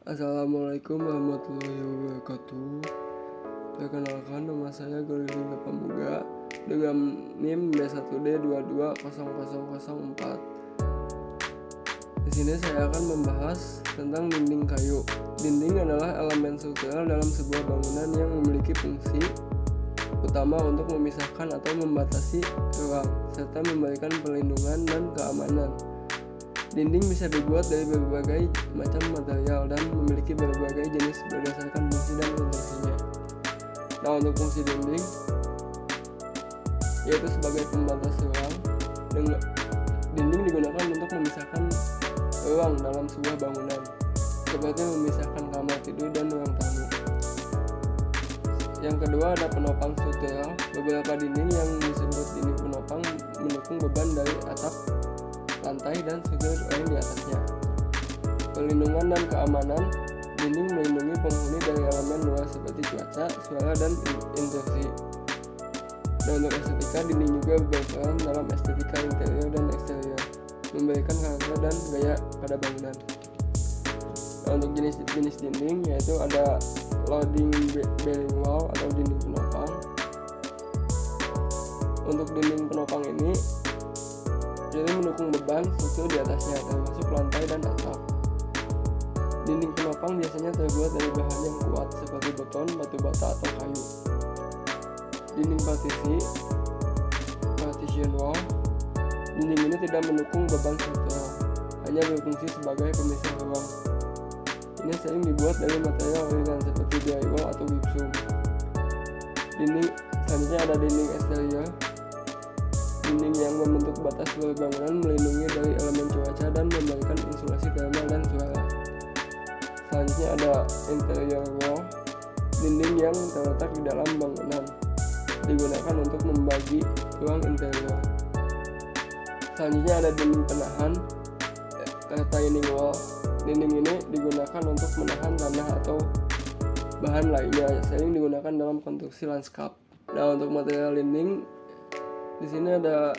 Assalamualaikum warahmatullahi wabarakatuh. Perkenalkan, nama saya Golin Pamuga dengan NIM B1D220004. Di sini saya akan membahas tentang dinding kayu. Dinding adalah elemen struktural dalam sebuah bangunan yang memiliki fungsi utama untuk memisahkan atau membatasi ruang serta memberikan perlindungan dan keamanan. Dinding bisa dibuat dari berbagai macam material dan memiliki berbagai jenis berdasarkan fungsi dan fungsinya. Nah, untuk fungsi dinding yaitu sebagai pembatas ruang. Dinding digunakan untuk memisahkan ruang dalam sebuah bangunan, seperti memisahkan kamar tidur dan ruang tamu. Yang kedua ada penopang struktural. Beberapa dinding yang disebut dinding penopang mendukung beban dari atap, lantai, dan struktur lain di atasnya. Perlindungan dan keamanan. Dinding melindungi penghuni dari elemen luar seperti cuaca, suara, dan intrusi. Dan untuk estetika, dinding juga berperan dalam estetika interior dan eksterior, memberikan karakter dan gaya pada bangunan. Nah, untuk jenis dinding yaitu ada loading bearing wall atau dinding penopang. Untuk dinding penopang ini jadi mendukung beban struktur di atasnya, termasuk lantai dan atap. Dinding penopang biasanya terbuat dari bahan yang kuat seperti beton, batu bata, atau kayu. Dinding partition wall. Dinding ini tidak mendukung beban struktural, hanya berfungsi sebagai pemisah ruang. Ini sering dibuat dari material ringan seperti drywall atau gypsum. Selanjutnya ada dinding eksterior. Dinding yang membentuk batas luar bangunan melindungi dari elemen cuaca dan memberikan insulasi thermal dan suara. Selanjutnya ada interior wall. Dinding yang terletak di dalam bangunan, digunakan untuk membagi ruang interior. Selanjutnya ada dinding penahan, retaining wall. Dinding ini digunakan untuk menahan tanah atau bahan lainnya, sering digunakan dalam konstruksi lanskap. Nah, untuk material dinding di sini ada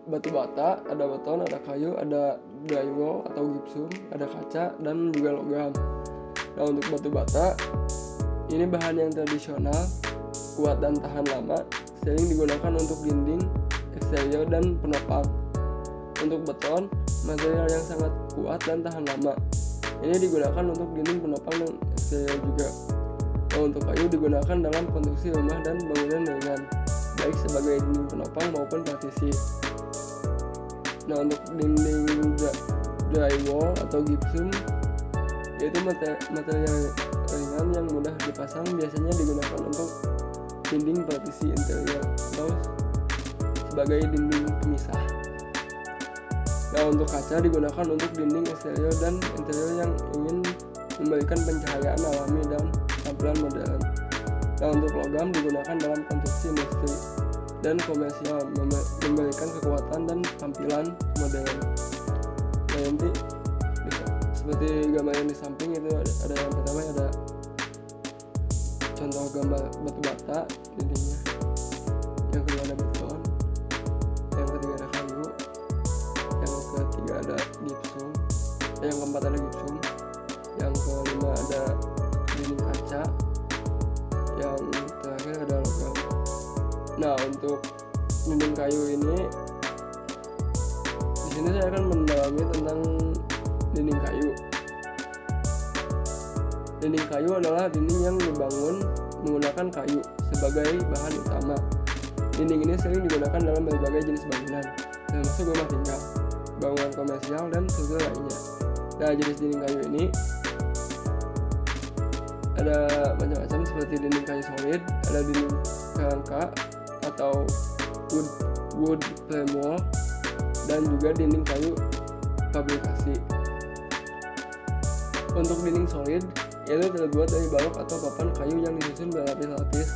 batu bata, ada beton, ada kayu, ada drywall atau gypsum, ada kaca, dan juga logam. Nah, untuk batu bata ini bahan yang tradisional, kuat dan tahan lama, sering digunakan untuk dinding eksterior dan penopang. Untuk beton, material yang sangat kuat dan tahan lama. Ini digunakan untuk dinding penopang dan eksterior juga. Nah, untuk kayu digunakan dalam konstruksi rumah dan bangunan ringan, baik sebagai dinding penopang maupun partisi. Nah, untuk dinding drywall atau gypsum yaitu material ringan yang mudah dipasang, biasanya digunakan untuk dinding partisi interior atau sebagai dinding pemisah. Nah, untuk kaca digunakan untuk dinding eksterior dan interior yang ingin memberikan pencahayaan alami dan tampilan modern. Nah, untuk logam digunakan dalam konstruksi industri dan komersial, memberikan kekuatan dan tampilan modern. Nah, nanti seperti gambar yang di samping itu ada yang pertama ada contoh gambar batu bata dindingnya, yang kedua ada beton, yang ketiga ada kayu, yang ketiga ada gypsum, yang keempat ada gypsum, yang kelima ada dinding kaca, yang terakhir ada logam. Nah, untuk dinding kayu ini di sini saya akan mendalami tentang dinding kayu. Dinding kayu adalah dinding yang dibangun menggunakan kayu sebagai bahan utama. Dinding ini sering digunakan dalam berbagai jenis bangunan, termasuk rumah tinggal, bangunan komersial, dan struktur lainnya. Nah, jenis dinding kayu ini ada macam-macam seperti dinding kayu solid, ada dinding kerangka atau wood frame wall, dan juga dinding kayu fabrikasi. Untuk dinding solid yaitu terbuat dari balok atau papan kayu yang disusun berlapis-lapis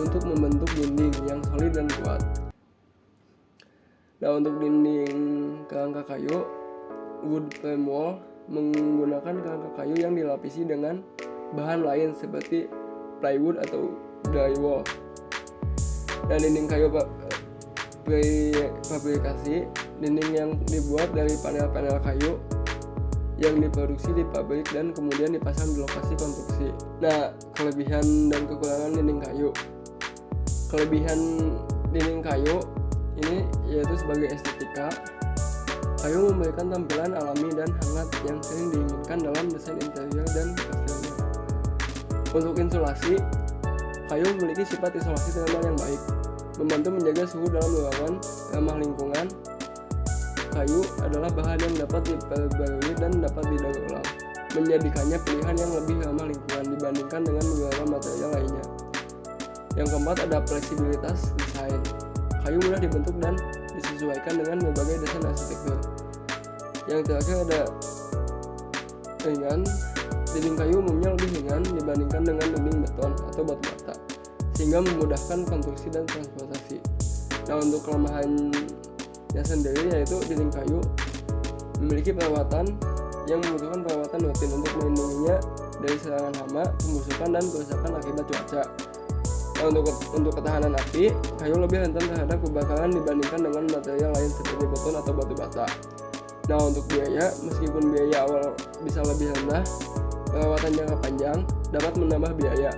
untuk membentuk dinding yang solid dan kuat. Nah, untuk dinding kerangka kayu, wood frame wall, menggunakan kerangka kayu yang dilapisi dengan bahan lain seperti plywood atau drywall. Dan dinding kayu fabrikasi, dinding yang dibuat dari panel-panel kayu yang diproduksi di pabrik dan kemudian dipasang di lokasi konstruksi. Nah, kelebihan dan kekurangan dinding kayu. Kelebihan dinding kayu ini yaitu sebagai estetika. Kayu memberikan tampilan alami dan hangat yang sering diinginkan dalam desain interior dan eksterior. Untuk insulasi, kayu memiliki sifat isolasi thermal yang baik, membantu menjaga suhu dalam ruangan, ramah lingkungan. Kayu adalah bahan yang dapat diperbarui dan dapat didaur ulang, menjadikannya pilihan yang lebih ramah lingkungan dibandingkan dengan beberapa material lainnya. Yang keempat ada fleksibilitas desain. Kayu mudah dibentuk dan disesuaikan dengan berbagai desain arsitektur. Yang terakhir ada ringan. Dinding kayu umumnya lebih ringan dibandingkan dengan dinding beton atau batu bata, sehingga memudahkan konstruksi dan transportasi. Nah, untuk kelemahannya sendiri yaitu dinding kayu memiliki perawatan yang membutuhkan perawatan rutin untuk melindunginya dari serangan hama, pembusukan, dan kerusakan akibat cuaca. Nah, untuk ketahanan api, kayu lebih rentan terhadap kebakaran dibandingkan dengan material lain seperti beton atau batu bata. Nah, untuk biaya, meskipun biaya awal bisa lebih rendah, perawatan jangka panjang dapat menambah biaya.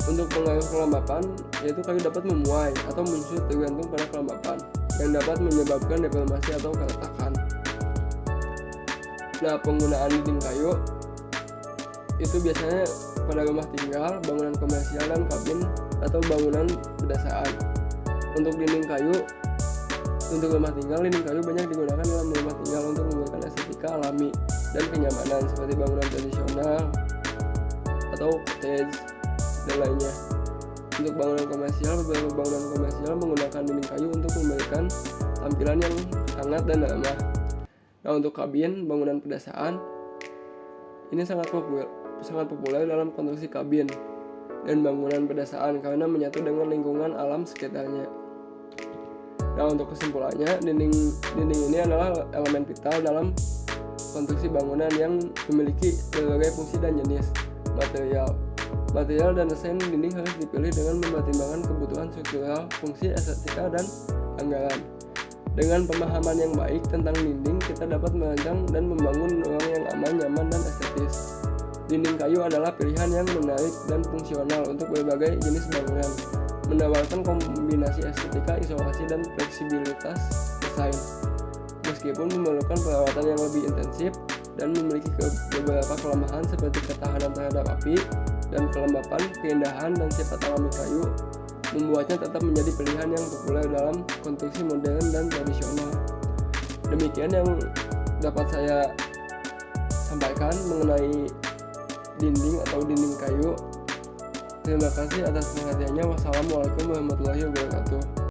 Untuk pengaruh kelembapan, yaitu kayu dapat memuai atau menyusut tergantung pada kelembapan, yang dapat menyebabkan deformasi atau keretakan. Nah, penggunaan dinding kayu itu biasanya pada rumah tinggal, bangunan komersial, dan kabin atau bangunan pedesaan. Untuk dinding kayu, untuk rumah tinggal, dinding kayu banyak digunakan dalam rumah tinggal untuk memberikan estetika alami dan kenyamanan seperti bangunan tradisional atau cottage dan lainnya. Untuk bangunan komersial, beberapa bangunan komersial menggunakan dinding kayu untuk memberikan tampilan yang hangat dan ramah. Nah, untuk kabin, bangunan pedesaan ini sangat populer dalam konstruksi kabin dan bangunan pedesaan karena menyatu dengan lingkungan alam sekitarnya. Nah, untuk kesimpulannya, dinding ini adalah elemen vital dalam konstruksi bangunan yang memiliki berbagai fungsi dan jenis material dan desain dinding harus dipilih dengan mempertimbangkan kebutuhan struktural, fungsi, estetika, dan anggaran. Dengan pemahaman yang baik tentang dinding, kita dapat merancang dan membangun ruang yang aman, nyaman, dan estetis. Dinding kayu adalah pilihan yang menarik dan fungsional untuk berbagai jenis bangunan, menawarkan kombinasi estetika, isolasi, dan fleksibilitas desain. Meskipun memerlukan perawatan yang lebih intensif dan memiliki beberapa kelemahan seperti ketahanan terhadap api dan kelembapan, keindahan dan sifat alami kayu membuatnya tetap menjadi pilihan yang populer dalam konstruksi modern dan tradisional. Demikian yang dapat saya sampaikan mengenai dinding atau dinding kayu. Terima kasih atas perhatiannya. Wassalamualaikum warahmatullahi wabarakatuh.